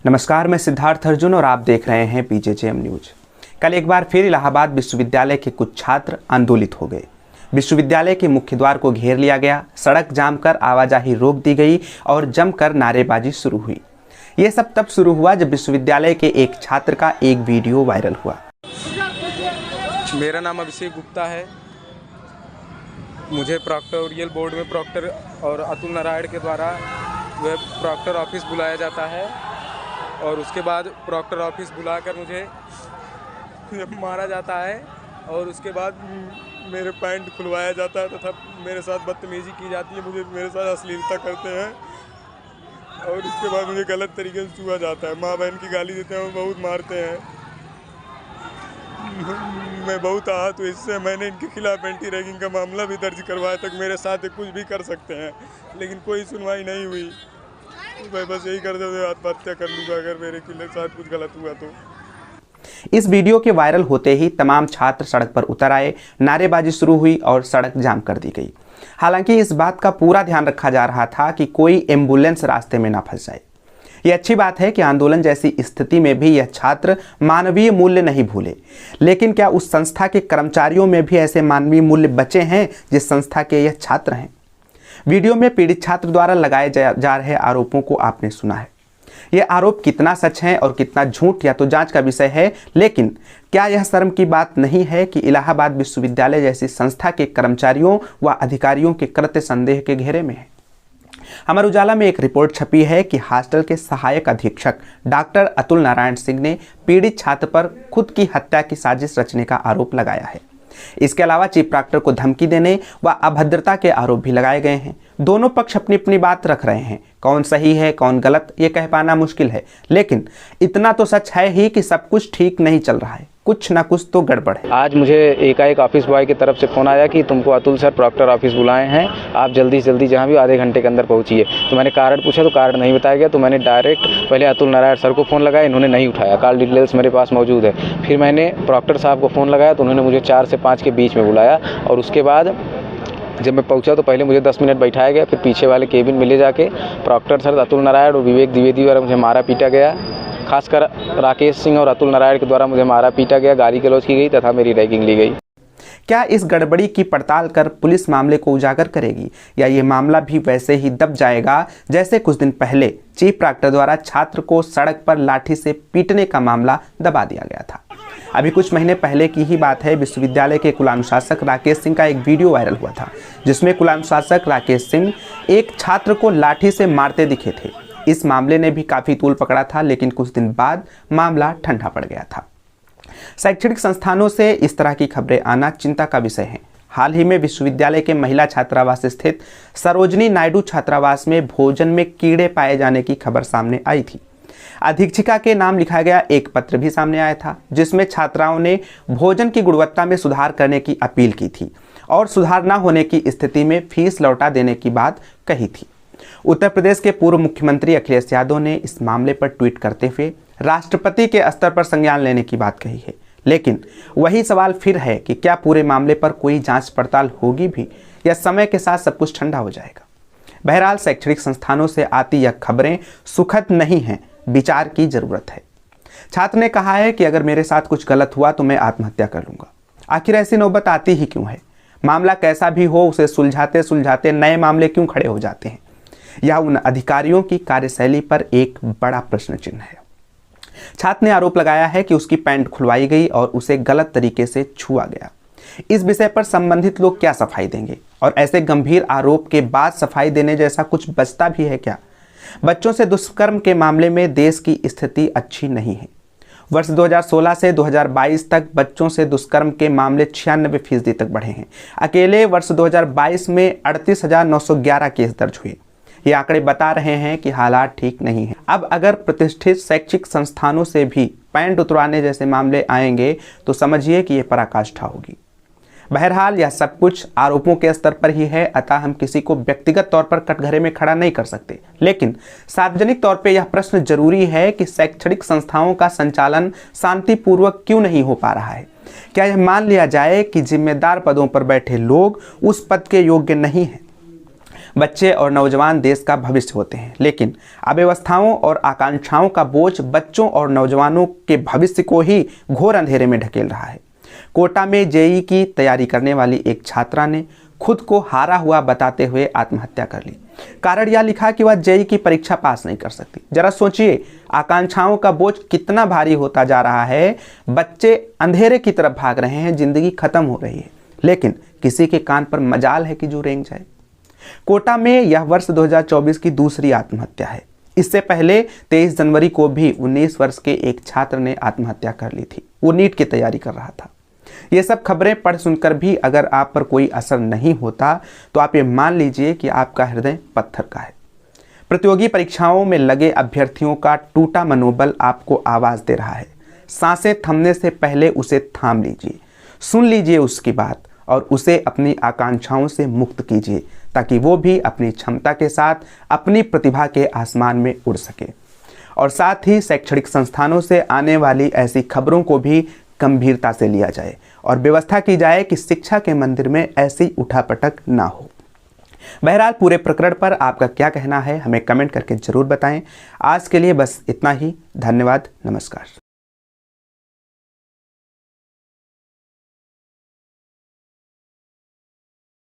नमस्कार, मैं सिद्धार्थ अर्जुन और आप देख रहे हैं पीजेजेएम न्यूज। कल एक बार फिर इलाहाबाद विश्वविद्यालय के कुछ छात्र आंदोलित हो गए। विश्वविद्यालय के मुख्य द्वार को घेर लिया गया, सड़क जाम कर आवाजाही रोक दी गई और जमकर नारेबाजी शुरू हुई। ये सब तब शुरू हुआ जब विश्वविद्यालय के एक छात्र का एक वीडियो वायरल हुआ। मेरा नाम अभिषेक गुप्ता है। मुझे प्रॉक्टोरियल बोर्ड में प्रॉक्टर और अतुल नारायण के द्वारा वह प्रॉक्टर ऑफिस बुलाया जाता है और उसके बाद प्रॉक्टर ऑफिस बुलाकर मुझे मारा जाता है और उसके बाद मेरे पैंट खुलवाया जाता है तथा मेरे साथ बदतमीजी की जाती है। मेरे साथ अश्लीलता करते हैं और उसके बाद मुझे गलत तरीके से छुआ जाता है। माँ बहन की गाली देते हैं और बहुत मारते हैं। मैं बहुत आहत हूँ इससे। मैंने इनके खिलाफ एंटी रैगिंग का मामला भी दर्ज करवाया तक मेरे साथ कुछ भी कर सकते हैं, लेकिन कोई सुनवाई नहीं हुई। मैं बस यही करते हुए आत्महत्या कर लूँगा अगर मेरे साथ कुछ गलत हुआ तो। इस वीडियो के वायरल होते ही तमाम छात्र सड़क पर उतर आए, नारेबाजी शुरू हुई और सड़क जाम कर दी गई। हालांकि इस बात का पूरा ध्यान रखा जा रहा था कि कोई एम्बुलेंस रास्ते में ना फंस जाए। यह अच्छी बात है कि आंदोलन जैसी स्थिति में भी यह छात्र मानवीय मूल्य नहीं भूले, लेकिन क्या उस संस्था के कर्मचारियों में भी ऐसे मानवीय मूल्य बचे हैं जिस संस्था के यह छात्र हैं? वीडियो में पीड़ित छात्र द्वारा लगाए जा रहे आरोपों को आपने सुना है। यह आरोप कितना सच है और कितना झूठ या तो जांच का विषय है, लेकिन क्या यह शर्म की बात नहीं है कि इलाहाबाद विश्वविद्यालय जैसी संस्था के कर्मचारियों व अधिकारियों के कृत्य संदेह के घेरे में है। अमर उजाला में एक रिपोर्ट छपी है कि हॉस्टल के सहायक अधीक्षक डॉक्टर अतुल नारायण सिंह ने पीड़ित छात्र पर खुद की हत्या की साजिश रचने का आरोप लगाया है। इसके अलावा चीफ प्रॉक्टर को धमकी देने व अभद्रता के आरोप भी लगाए गए हैं। दोनों पक्ष अपनी अपनी बात रख रहे हैं। कौन सही है कौन गलत ये कह पाना मुश्किल है, लेकिन इतना तो सच है ही कि सब कुछ ठीक नहीं चल रहा है, कुछ ना कुछ तो गड़बड़ है। आज मुझे एकाएक ऑफिस बॉय की तरफ से फ़ोन आया कि तुमको अतुल सर प्रॉक्टर ऑफिस बुलाए हैं, आप जल्दी से जल्दी जहाँ भी आधे घंटे के अंदर पहुँचिए। तो मैंने कारण पूछा तो कारण नहीं बताया गया। तो मैंने डायरेक्ट पहले अतुल नारायण सर को फ़ोन लगाया, इन्होंने नहीं उठाया। कॉल डिटेल्स मेरे पास मौजूद है। फिर मैंने प्रॉक्टर साहब को फ़ोन लगाया तो उन्होंने मुझे 4 से 5 के बीच में बुलाया और उसके बाद जब मैं पहुंचा तो पहले मुझे 10 मिनट बैठाया गया। फिर पीछे वाले केबिन में ले जाके प्रॉक्टर सर अतुल नारायण और विवेक द्विवेदी द्वारा मुझे मारा पीटा गया। खासकर राकेश सिंह और अतुल नारायण के द्वारा मुझे मारा पीटा गया, गाली गलौज की गई तथा मेरी रैगिंग ली गई। क्या इस गड़बड़ी की पड़ताल कर पुलिस मामले को उजागर करेगी या ये मामला भी वैसे ही दब जाएगा जैसे कुछ दिन पहले चीफ प्रॉक्टर द्वारा छात्र को सड़क पर लाठी से पीटने का मामला दबा दिया गया था? अभी कुछ महीने पहले की ही बात है। विश्वविद्यालय के कुलानुशासक राकेश सिंह का एक वीडियो वायरल हुआ था जिसमें कुलानुशासक राकेश सिंह एक छात्र को लाठी से मारते दिखे थे। इस मामले ने भी काफी तूल पकड़ा था, लेकिन कुछ दिन बाद मामला ठंडा पड़ गया था। शैक्षणिक संस्थानों से इस तरह की खबरें आना चिंता का विषय है। हाल ही में विश्वविद्यालय के महिला छात्रावास स्थित सरोजनी नायडू छात्रावास में भोजन में कीड़े पाए जाने की खबर सामने आई थी। अधीक्षिका के नाम लिखा गया एक पत्र भी सामने आया था जिसमें छात्राओं ने भोजन की गुणवत्ता में सुधार करने की अपील की थी और सुधार न होने की स्थिति में फीस लौटा देने की बात कही थी। उत्तर प्रदेश के पूर्व मुख्यमंत्री अखिलेश यादव ने इस मामले पर ट्वीट करते हुए राष्ट्रपति के स्तर पर संज्ञान लेने की बात कही है। लेकिन वही सवाल फिर है कि क्या पूरे मामले पर कोई जांच पड़ताल होगी भी या समय के साथ सब कुछ ठंडा हो जाएगा? बहरहाल शैक्षणिक संस्थानों से आती यह खबरें सुखद नहीं हैं, विचार की जरूरत है। छात्र ने कहा है कि अगर मेरे साथ कुछ गलत हुआ तो मैं आत्महत्या कर लूंगा। आखिर ऐसी नौबत आती ही क्यों है? मामला कैसा भी हो उसे सुलझाते सुलझाते नए मामले क्यों खड़े हो जाते हैं? यह उन अधिकारियों की कार्यशैली पर एक बड़ा प्रश्न चिन्ह है। छात्र ने आरोप लगाया है कि उसकी पैंट खुलवाई गई और उसे गलत तरीके से छुआ गया। इस विषय पर संबंधित लोग क्या सफाई देंगे? और ऐसे गंभीर आरोप के बाद सफाई देने जैसा कुछ बचता भी है क्या? बच्चों से दुष्कर्म के मामले में देश की स्थिति अच्छी नहीं है। वर्ष 2016 से 2022 तक बच्चों से दुष्कर्म के मामले 96% तक बढ़े हैं। अकेले वर्ष 2022 में 38,911 केस दर्ज हुए। ये आंकड़े बता रहे हैं कि हालात ठीक नहीं है। अब अगर प्रतिष्ठित शैक्षिक संस्थानों से भी पैंट उतरवाने जैसे मामले आएंगे तो समझिए कि ये पराकाष्ठा होगी। बहरहाल यह सब कुछ आरोपों के स्तर पर ही है, अतः हम किसी को व्यक्तिगत तौर पर कटघरे में खड़ा नहीं कर सकते। लेकिन सार्वजनिक तौर पर यह प्रश्न जरूरी है कि शैक्षणिक संस्थाओं का संचालन शांतिपूर्वक क्यों नहीं हो पा रहा है? क्या यह मान लिया जाए कि जिम्मेदार पदों पर बैठे लोग उस पद के योग्य नहीं हैं? बच्चे और नौजवान देश का भविष्य होते हैं, लेकिन अव्यवस्थाओं और आकांक्षाओं का बोझ बच्चों और नौजवानों के भविष्य को ही घोर अंधेरे में ढकेल रहा है। कोटा में जेईई की तैयारी करने वाली एक छात्रा ने खुद को हारा हुआ बताते हुए आत्महत्या कर ली। कारण यह लिखा कि वह जेईई की परीक्षा पास नहीं कर सकती। जरा सोचिए, आकांक्षाओं का बोझ कितना भारी होता जा रहा है। बच्चे अंधेरे की तरफ भाग रहे हैं, जिंदगी खत्म हो रही है, लेकिन किसी के कान पर मजाल है कि जो रेंग जाए। कोटा में यह वर्ष 2024 की दूसरी आत्महत्या है। इससे पहले 23 जनवरी को भी 19 वर्ष के एक छात्र ने आत्महत्या कर ली थी। वो नीट की तैयारी कर रहा था। ये सब खबरें पढ़ सुनकर भी अगर आप पर कोई असर नहीं होता तो आप ये मान लीजिए कि आपका हृदय पत्थर का है। प्रतियोगी परीक्षाओं में लगे अभ्यर्थियों का टूटा मनोबल आपको आवाज दे रहा है। सांसें थमने से पहले उसे थाम लीजिए, सुन लीजिए उसकी बात और उसे अपनी आकांक्षाओं से मुक्त कीजिए, ताकि वो भी अपनी क्षमता के साथ अपनी प्रतिभा के आसमान में उड़ सके। और साथ ही शैक्षणिक संस्थानों से आने वाली ऐसी खबरों को भी गंभीरता से लिया जाए और व्यवस्था की जाए कि शिक्षा के मंदिर में ऐसी उठापटक ना हो। बहरहाल पूरे प्रकरण पर आपका क्या कहना है हमें कमेंट करके जरूर बताएं। आज के लिए बस इतना ही। धन्यवाद। नमस्कार।